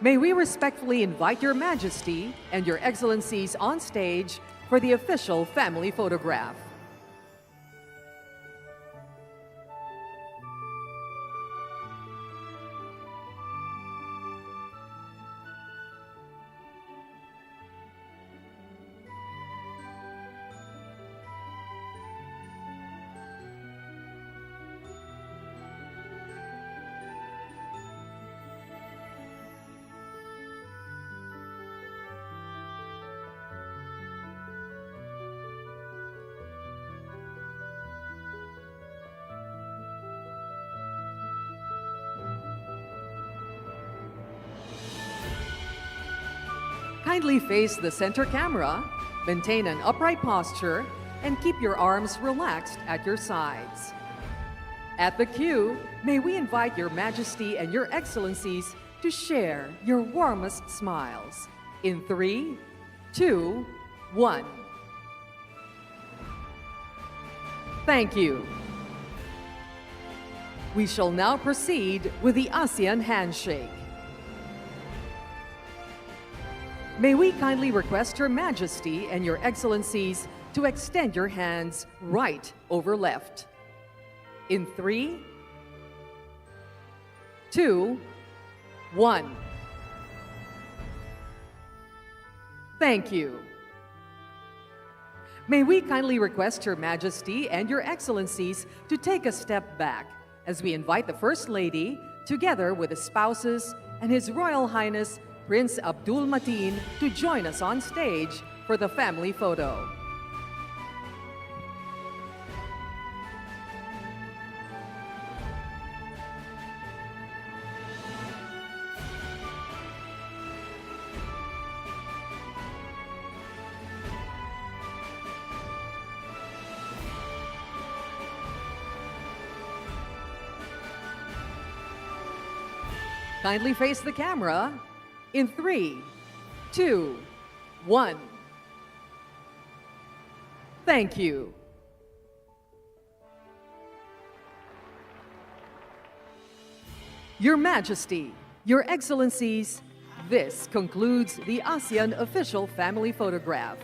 May we respectfully invite Your Majesty and Your Excellencies on stage for the official family photograph. Kindly face the center camera, maintain an upright posture, and keep your arms relaxed at your sides. At the cue, may we invite Your Majesty and Your Excellencies to share your warmest smiles. In 3, 2, 1. Thank you. We shall now proceed with the ASEAN handshake. May we kindly request Your Majesty and Your Excellencies to extend your hands right over left. In 3, 2, 1. Thank you. May we kindly request Your Majesty and Your Excellencies to take a step back as we invite the First Lady, together with the spouses and His Royal Highness Prince Abdul Mateen, to join us on stage for the family photo. Kindly face the camera. In 3, 2, 1. Thank you. Your Majesty, Your Excellencies, this concludes the ASEAN official family photograph.